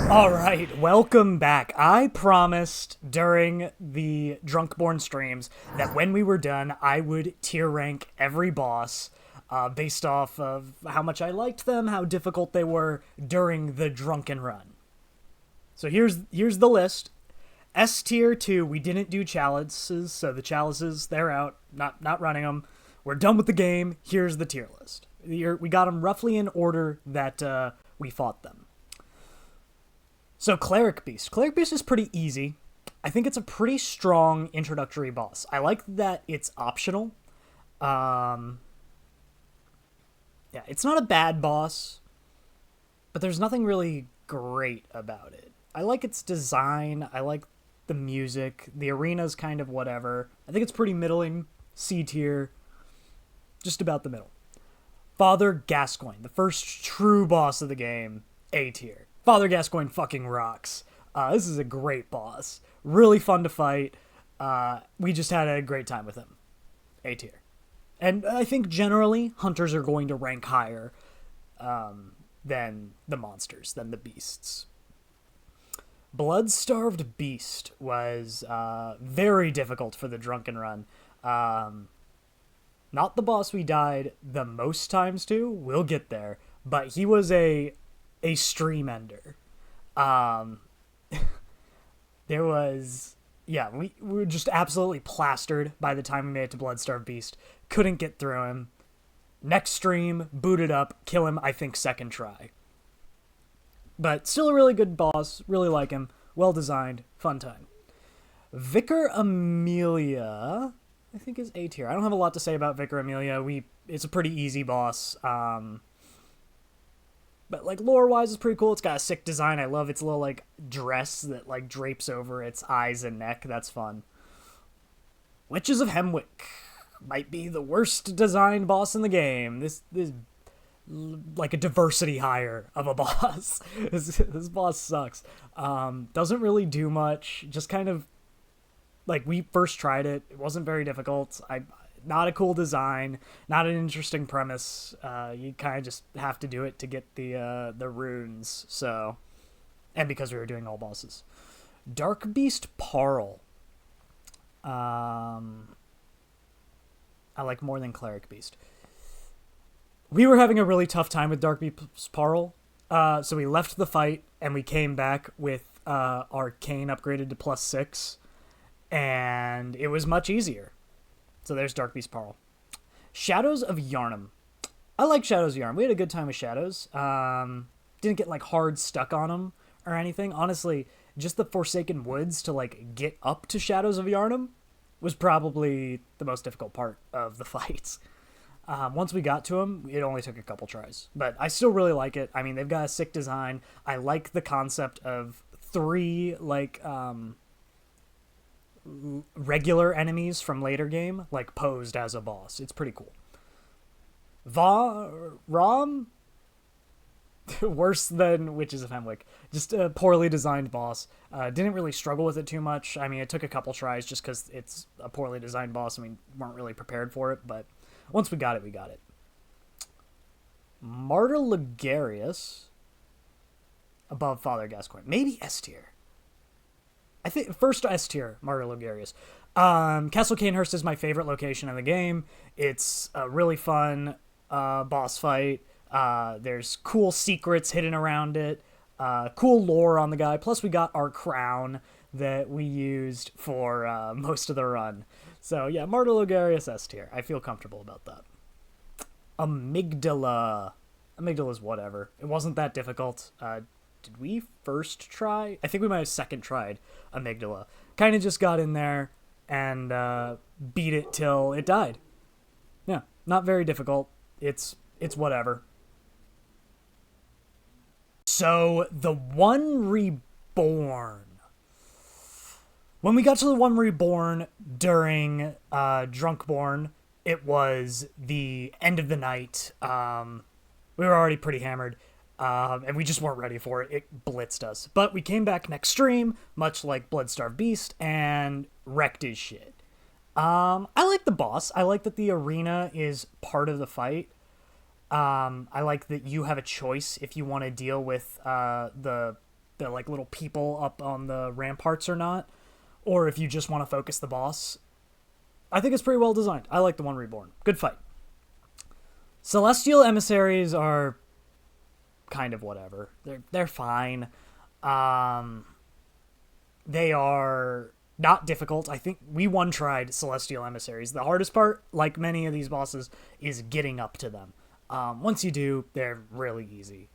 All right, welcome back. I promised during the Drunkborne streams that when we were done, I would tier rank every boss based off of how much I liked them, how difficult they were during the drunken run. So here's the list. S tier 2, we didn't do chalices, so the chalices they're out, not running them. We're done with the game. Here's the tier list. We got them roughly in order that we fought them. So Cleric Beast. Cleric Beast is pretty easy. I think it's a pretty strong introductory boss. I like that it's optional. Yeah, it's not a bad boss, but there's nothing really great about it. I like its design. I like the music. The arena's kind of whatever. I think it's pretty middling, C tier, just about the middle. Father Gascoigne, the first true boss of the game, A tier. Father Gascoigne fucking rocks. This is a great boss. Really fun to fight. We just had a great time with him. A tier. And I think generally, hunters are going to rank higher than the monsters, than the beasts. Blood-Starved Beast was very difficult for the drunken run. Not the boss we died the most times to. We'll get there. But he was a stream ender. There was, yeah, we were just absolutely plastered by the time we made it to Blood-Starved Beast. Couldn't get through him. Next stream, booted up, kill him, I think, second try. But still a really good boss, really like him, well designed, fun time. Vicar Amelia, I think, is A tier. I don't have a lot to say about Vicar Amelia. It's a pretty easy boss. But, like, lore-wise, it's pretty cool. It's got a sick design. I love its little, like, dress that, like, drapes over its eyes and neck. That's fun. Witches of Hemwick might be the worst designed boss in the game. This like, a diversity hire of a boss. This boss sucks. Doesn't really do much. Just kind of, like, we first tried it. It wasn't very difficult. Not a cool design, not an interesting premise. You kind of just have to do it to get the runes. So, and because we were doing all bosses. Dark Beast Parl. I like more than Cleric Beast. We were having a really tough time with Dark Beast Parl, so we left the fight and we came back with Arcane upgraded to +6, and it was much easier. So there's Dark Beast Parl. Shadows of Yharnam. I like Shadows of Yharnam. We had a good time with Shadows. Didn't get, like, hard stuck on them or anything. Honestly, just the Forsaken Woods to, like, get up to Shadows of Yharnam was probably the most difficult part of the fights. Once we got to them, it only took a couple tries. But I still really like it. I mean, they've got a sick design. I like the concept of 3, like, regular enemies from later game, like, posed as a boss. It's pretty cool. Rom? Worse than Witches of Hemwick. Just a poorly designed boss. Didn't really struggle with it too much. I mean, it took a couple tries just because it's a poorly designed boss and we weren't really prepared for it, but once we got it, we got it. Martyr Ligarius above Father Gascoigne. Maybe S tier. I think first S tier, Martyr Ligarius. Castle Cainhurst is my favorite location in the game. It's a really fun boss fight. There's cool secrets hidden around it. Cool lore on the guy. Plus, we got our crown that we used for most of the run. So yeah, Martyr Ligarius S tier. I feel comfortable about that. Amygdala. Amygdala's whatever. It wasn't that difficult. Did we first try? I think we might have second tried Amygdala. Kind of just got in there and beat it till it died. Yeah, not very difficult. It's whatever. So, the One Reborn. When we got to the One Reborn during Drunkborne, it was the end of the night. We were already pretty hammered. And we just weren't ready for it. It blitzed us. But we came back next stream, much like Blood-Starved Beast, and wrecked his shit. I like the boss. I like that the arena is part of the fight. I like that you have a choice if you want to deal with the the like little people up on the ramparts or not, or if you just want to focus the boss. I think it's pretty well designed. I like the one Reborn. Good fight. Celestial Emissaries are kind of whatever. They're fine. They are not difficult. I think we one-tried Celestial Emissaries. The hardest part, like many of these bosses, is getting up to them. Once you do, they're really easy.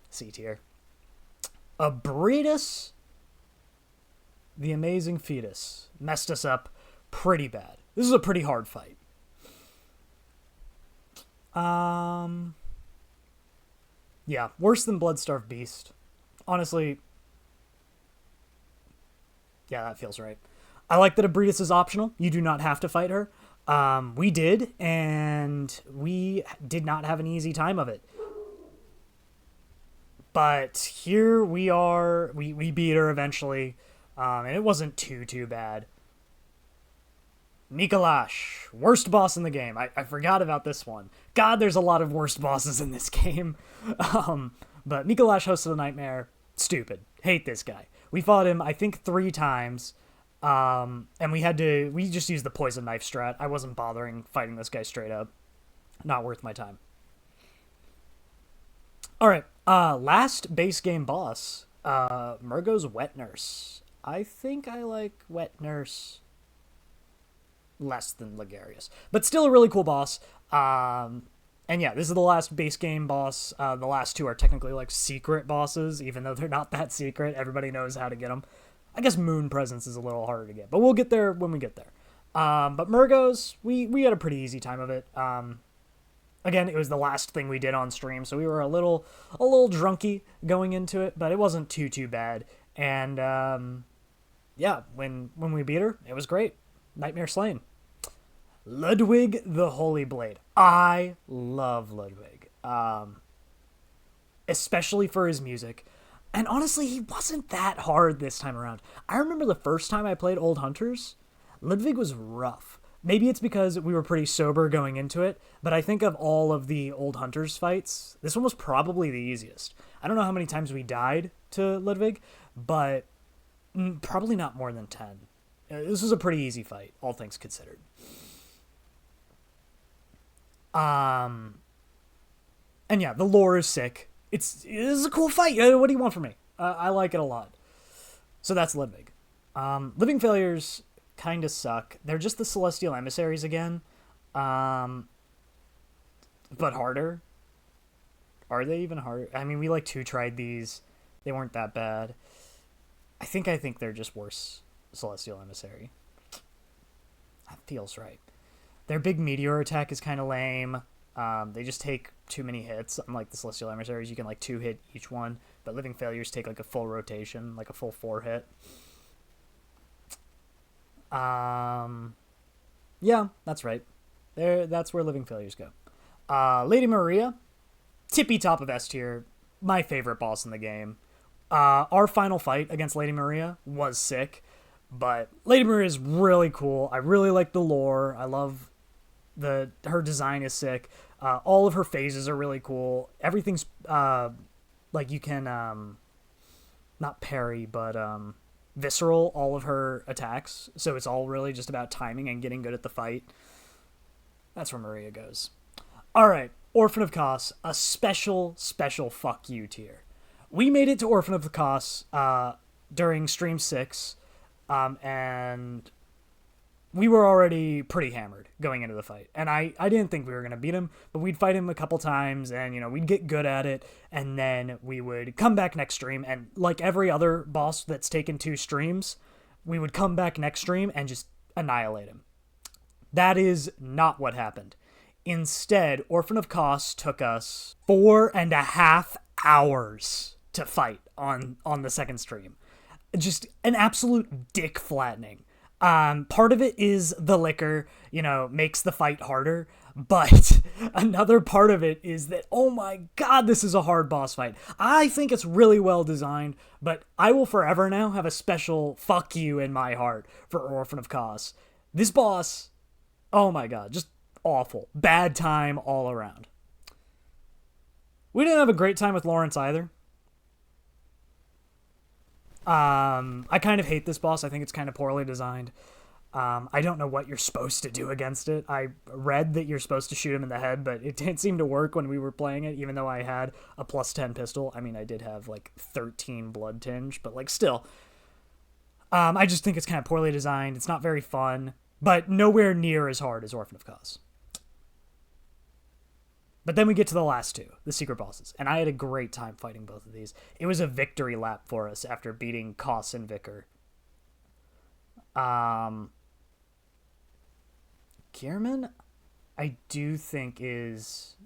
C tier. Abritus, the Amazing Fetus, messed us up pretty bad. This is a pretty hard fight. Yeah, worse than Bloodstarved Beast. Honestly, yeah, that feels right. I like that Abritus is optional. You do not have to fight her. We did, and we did not have an easy time of it. But here we are. We beat her eventually, and it wasn't too bad. Mikolash, worst boss in the game. I forgot about this one. God, there's a lot of worst bosses in this game. But Mikolash, Host of the Nightmare, stupid. Hate this guy. We fought him, I think, 3 times. And we just used the poison knife strat. I wasn't bothering fighting this guy straight up. Not worth my time. Alright, last base game boss, Murgo's Wet Nurse. I think I like Wet Nurse less than Ligarius, but still a really cool boss. And yeah, this is the last base game boss. The last 2 are technically like secret bosses, even though they're not that secret. Everybody knows how to get them. I guess Moon Presence is a little harder to get, but we'll get there when we get there. But Murgo's, we had a pretty easy time of it. Again, it was the last thing we did on stream, so we were a little drunky going into it, but it wasn't too bad. And yeah, when we beat her, it was great. Nightmare Slain. Ludwig the Holy Blade. I love Ludwig. Especially for his music. And honestly, he wasn't that hard this time around. I remember the first time I played Old Hunters, Ludwig was rough. Maybe it's because we were pretty sober going into it, but I think of all of the Old Hunters fights, this one was probably the easiest. I don't know how many times we died to Ludwig, but probably not more than 10. This was a pretty easy fight, all things considered. And yeah, the lore is sick. It's a cool fight. What do you want from me? I like it a lot. So that's Ludwig. Living Failures kind of suck. They're just the Celestial Emissaries again. But harder. Are they even harder? I mean, we like 2-tried these. They weren't that bad. I think they're just worse Celestial Emissary. That feels right. Their big meteor attack is kind of lame. They just take too many hits. Unlike the Celestial Emissaries, you can like 2-hit each one. But Living Failures take like a full rotation, like a full 4-hit. Yeah, that's right. That's where Living Failures go. Lady Maria, tippy top of S tier. My favorite boss in the game. Our final fight against Lady Maria was sick. But Lady Maria is really cool. I really like the lore. I love her design is sick. All of her phases are really cool. Everything's like you can not parry, but visceral all of her attacks. So it's all really just about timing and getting good at the fight. That's where Maria goes. All right, Orphan of Kos, a special fuck you tier. We made it to Orphan of the Kos during Stream 6. And we were already pretty hammered going into the fight. And I didn't think we were going to beat him, but we'd fight him a couple times and, we'd get good at it. And then we would come back next stream. And like every other boss that's taken 2 streams, we would come back next stream and just annihilate him. That is not what happened. Instead, Orphan of Kos took us 4.5 hours to fight on the second stream. Just an absolute dick flattening. Part of it is the liquor, makes the fight harder, but another part of it is that, oh my god, this is a hard boss fight. I think it's really well designed, but I will forever now have a special fuck you in my heart for Orphan of Kos. This boss, oh my god, just awful. Bad time all around. We didn't have a great time with Lawrence either. I kind of hate this boss. I think it's kind of poorly designed. I don't know what you're supposed to do against it. I read that you're supposed to shoot him in the head, but it didn't seem to work when we were playing it, even though I had a plus 10 pistol. I mean, I did have, like, 13 blood tinge, but, like, still. I just think it's kind of poorly designed. It's not very fun, but nowhere near as hard as Orphan of Kos. But then we get to the last two, the secret bosses, and I had a great time fighting both of these. It was a victory lap for us after beating Kos and Vicar. Gearman, I do think is...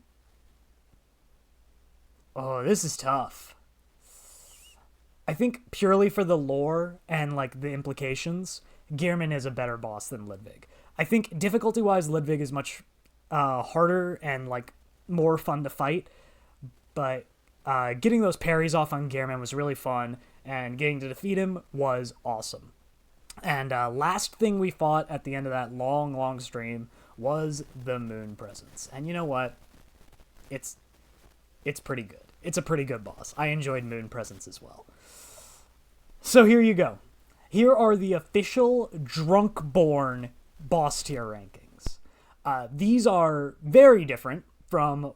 Oh, this is tough. I think purely for the lore and, like, the implications, Gearman is a better boss than Ludwig. I think difficulty-wise, Ludwig is much harder and, like, more fun to fight, but getting those parries off on Gearman was really fun, and getting to defeat him was awesome. And last thing we fought at the end of that long stream was the Moon Presence. And you know what? It's pretty good. It's a pretty good boss. I enjoyed Moon Presence as well. So here you go. Here are the official Drunkborne boss tier rankings. These are very different from...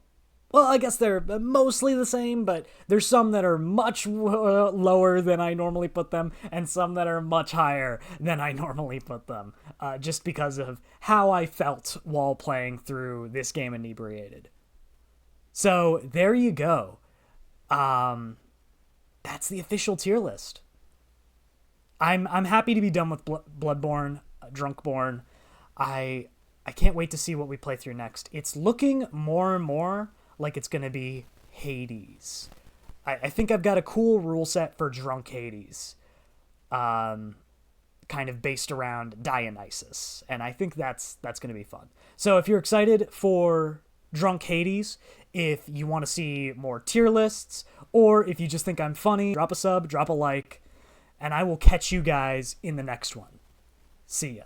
Well, I guess they're mostly the same, but there's some that are much lower than I normally put them, and some that are much higher than I normally put them, just because of how I felt while playing through this game inebriated. So, there you go. That's the official tier list. I'm happy to be done with Bloodborne, Drunkborne. I can't wait to see what we play through next. It's looking more and more like it's going to be Hades. I think I've got a cool rule set for Drunk Hades, kind of based around Dionysus, and I think that's going to be fun. So if you're excited for Drunk Hades, if you want to see more tier lists, or if you just think I'm funny, drop a sub, drop a like, and I will catch you guys in the next one. See ya.